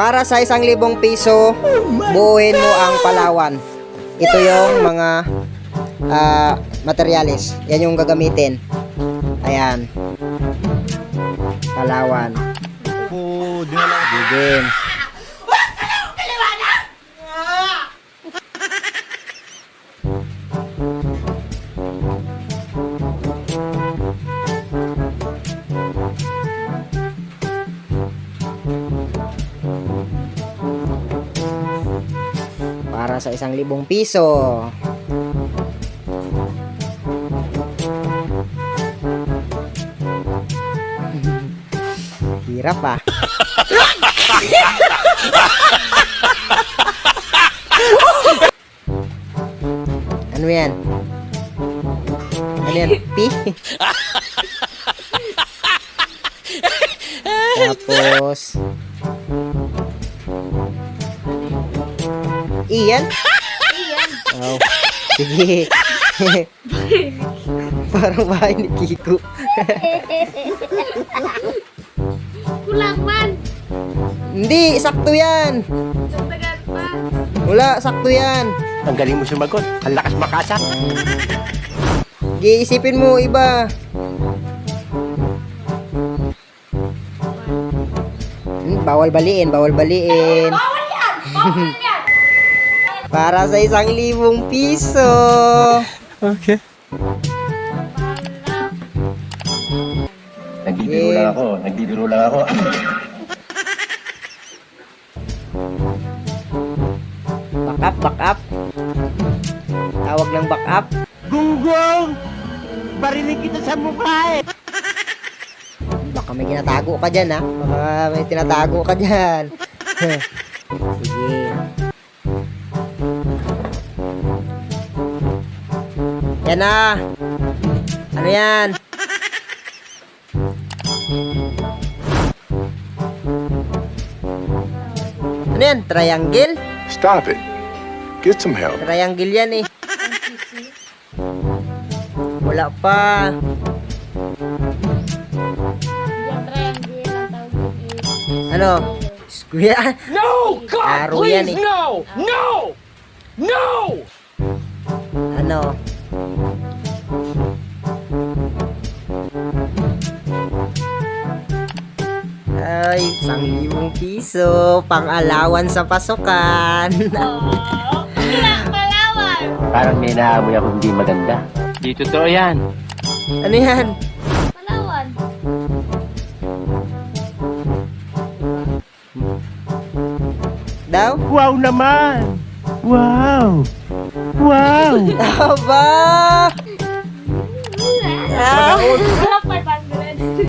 Para sa 1,000 piso, buuin mo ang Palawan. Ito yung mga materyales. Yan yung gagamitin. Ayan. Palawan. Begin. Para sa 1,000 piso. Hirap ah. Ano yan? Ano yan? P? Tapos Iyan? Iyan. Oh, sige. Parang bahay ni Kiko. Kulang man. Hindi, sakto yan. Dagdagan pa. Wala, sakto yan. Ang galing mo sumagot. Ang lakas makasa. Giisipin mo iba. Bawal baliin, bawal baliin. Bawal yan! Bawal yan! Para sa 1,000 piso. Okay. Nagbibiro lang ako. Nagbibiro lang ako. Back up, back up. Tawag ng back up. Gunggong! Barinig kita sa mukha eh. Baka may tinatago ka dyan, ha? Baka may tinatago ka dyan. Sige. Yan na. Ano yan? Ano yan? Triangle? Stop it. Get some help. Triangle yan eh. Wala pa. Yung triangle ang tawag is... Ano? Square? No! God, Arrow yan please, eh. no! No! No! Ano? Ay, 1,000 piso. Pang-alawan sa pasukan. Oh, kulang Palawan. Parang may naamoy ako hindi maganda. Di totoo yan. Ano yan? Palawan. Daw? Wow naman! Wow! Wow! Aba!